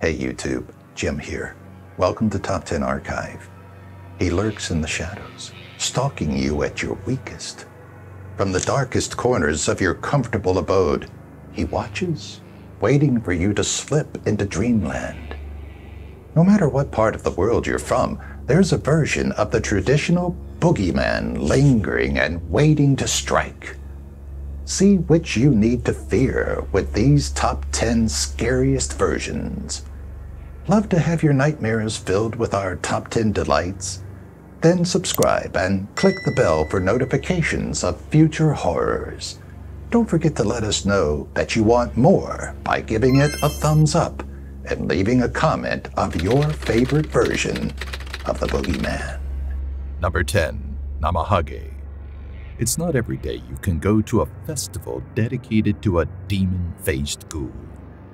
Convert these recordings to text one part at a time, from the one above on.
Hey YouTube, Jim here. Welcome to Top 10 Archive. He lurks in the shadows, stalking you at your weakest. From the darkest corners of your comfortable abode, he watches, waiting for you to slip into dreamland. No matter what part of the world you're from, there's a version of the traditional Bogeyman lingering and waiting to strike. See which you need to fear with these top 10 scariest versions. Love to have your nightmares filled with our top 10 delights? Then subscribe and click the bell for notifications of future horrors. Don't forget to let us know that you want more by giving it a thumbs up and leaving a comment of your favorite version of the Boogeyman. Number 10. Namahage. It's not every day you can go to a festival dedicated to a demon-faced ghoul,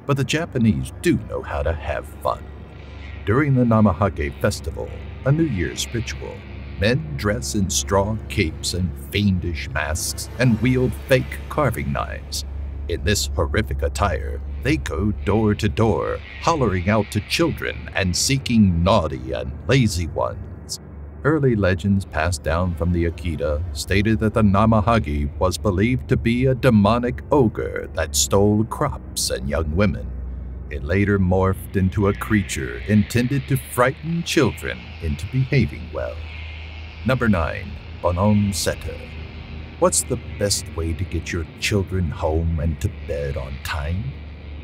but the Japanese do know how to have fun. During the Namahage festival, a New Year's ritual, men dress in straw capes and fiendish masks and wield fake carving knives. In this horrific attire, they go door to door, hollering out to children and seeking naughty and lazy ones. Early legends passed down from the Akita stated that the Namahage was believed to be a demonic ogre that stole crops and young women. It later morphed into a creature intended to frighten children into behaving well. Number 9. Bonhomme Sept-Heures. What's the best way to get your children home and to bed on time?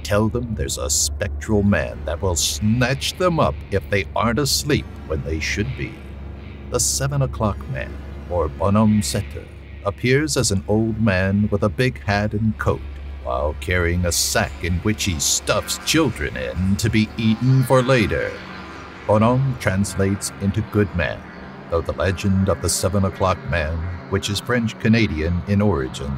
Tell them there's a spectral man that will snatch them up if they aren't asleep when they should be. The 7 o'clock man, or Bonhomme Sept-Heures, appears as an old man with a big hat and coat, while carrying a sack in which he stuffs children in to be eaten for later. Bonhomme translates into good man, though the legend of the 7 o'clock man, which is French-Canadian in origin,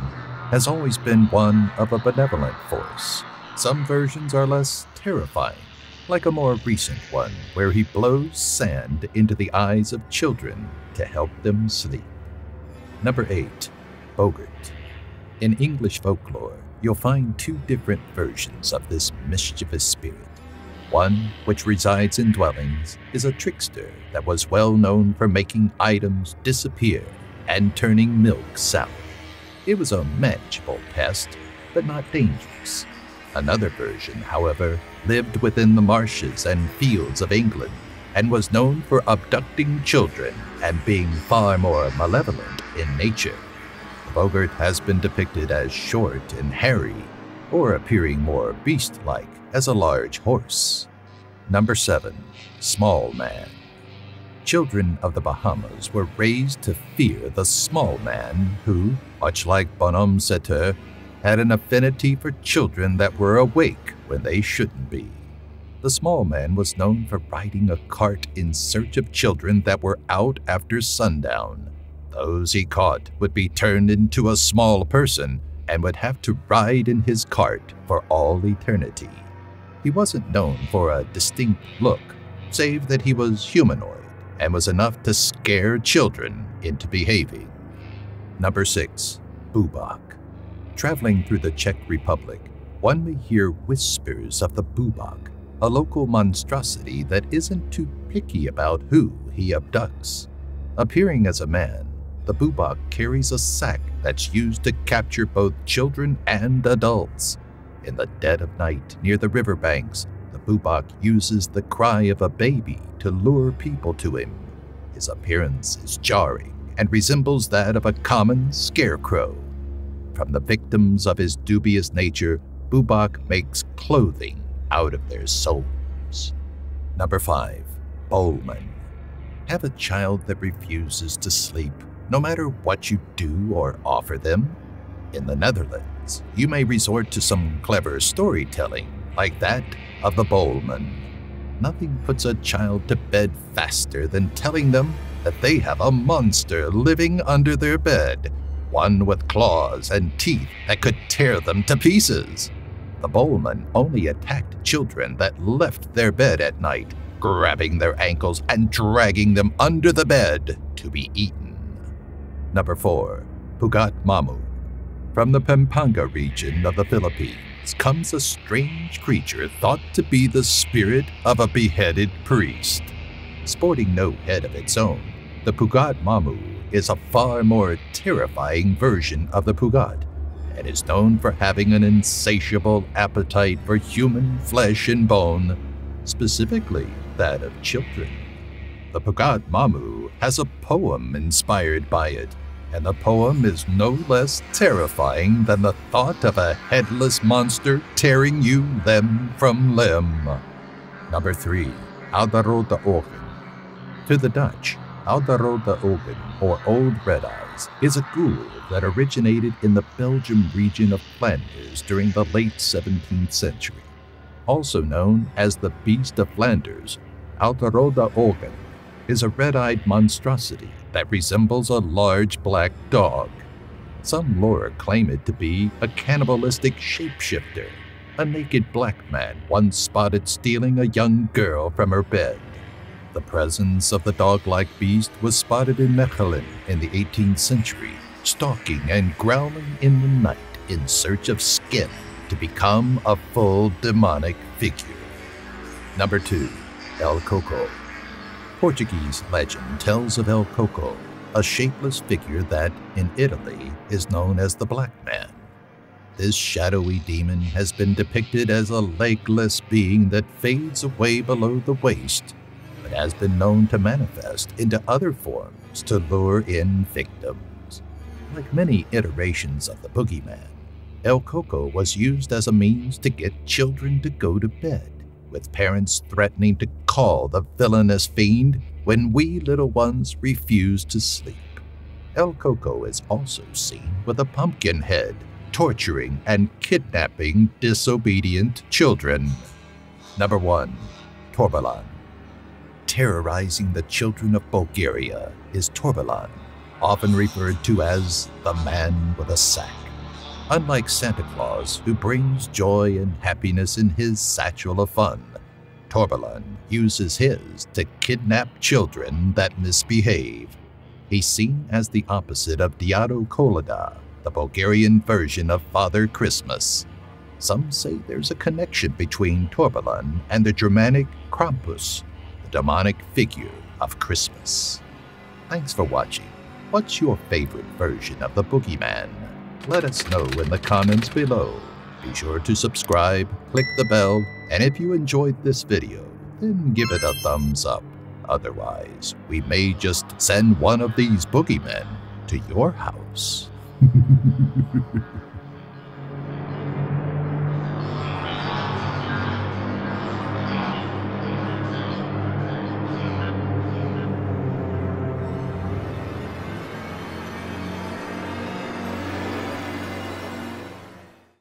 has always been one of a benevolent force. Some versions are less terrifying, like a more recent one where he blows sand into the eyes of children to help them sleep. Number 8. Boggart. In English folklore, you'll find two different versions of this mischievous spirit. One, which resides in dwellings, is a trickster that was well known for making items disappear and turning milk sour. It was a manageable pest, but not dangerous. Another version, however, lived within the marshes and fields of England and was known for abducting children and being far more malevolent in nature. Bogert has been depicted as short and hairy, or appearing more beast-like as a large horse. Number 7. Small Man. Children of the Bahamas were raised to fear the small man who, much like Bonhomme Sept-Heures, had an affinity for children that were awake when they shouldn't be. The small man was known for riding a cart in search of children that were out after sundown. Those he caught would be turned into a small person and would have to ride in his cart for all eternity. He wasn't known for a distinct look, save that he was humanoid and was enough to scare children into behaving. Number 6. BooBok. Traveling through the Czech Republic, one may hear whispers of the Bubak, a local monstrosity that isn't too picky about who he abducts. Appearing as a man, the Bubak carries a sack that's used to capture both children and adults. In the dead of night near the riverbanks, the Bubak uses the cry of a baby to lure people to him. His appearance is jarring and resembles that of a common scarecrow. From the victims of his dubious nature, BooBok makes clothing out of their souls. Number 5. Bolman. Have a child that refuses to sleep, no matter what you do or offer them? In the Netherlands, you may resort to some clever storytelling, like that of the Bolman. Nothing puts a child to bed faster than telling them that they have a monster living under their bed, one with claws and teeth that could tear them to pieces. The Bolman only attacked children that left their bed at night, grabbing their ankles and dragging them under the bed to be eaten. Number 4. Pugot Mamu. From the Pampanga region of the Philippines, lands comes a strange creature thought to be the spirit of a beheaded priest. Sporting no head of its own, the Pugot Mamu is a far more terrifying version of the Pugot, and is known for having an insatiable appetite for human flesh and bone, specifically that of children. The Pugot Mamu has a poem inspired by it, and the poem is no less terrifying than the thought of a headless monster tearing you limb from limb. Number 3. Oude Ogen. To the Dutch, Oude Ogen, or Old Red Eyes, is a ghoul that originated in the Belgian region of Flanders during the late 17th century. Also known as the Beast of Flanders, Oude Ogen is a red-eyed monstrosity that resembles a large black dog. Some lore claim it to be a cannibalistic shapeshifter, a naked black man once spotted stealing a young girl from her bed. The presence of the dog-like beast was spotted in Mechelen in the 18th century, stalking and growling in the night in search of skin to become a full demonic figure. Number 2. El Coco. Portuguese legend tells of El Coco, a shapeless figure that, in Italy, is known as the Black Man. This shadowy demon has been depicted as a legless being that fades away below the waist, but has been known to manifest into other forms to lure in victims. Like many iterations of the Bogeyman, El Coco was used as a means to get children to go to bed, with parents threatening to call the villainous fiend when we little ones refuse to sleep. El Coco is also seen with a pumpkin head, torturing and kidnapping disobedient children. Number 1. Torbalan. Terrorizing the children of Bulgaria is Torbalan, often referred to as the man with a sack. Unlike Santa Claus, who brings joy and happiness in his satchel of fun, Torbalan uses his to kidnap children that misbehave. He's seen as the opposite of Diado Koleda, the Bulgarian version of Father Christmas. Some say there's a connection between Torbalan and the Germanic Krampus, the demonic figure of Christmas. Thanks for watching. What's your favorite version of the Boogeyman? Let us know in the comments below. Be sure to subscribe, click the bell, and if you enjoyed this video, then give it a thumbs up. Otherwise, we may just send one of these Boogeymen to your house.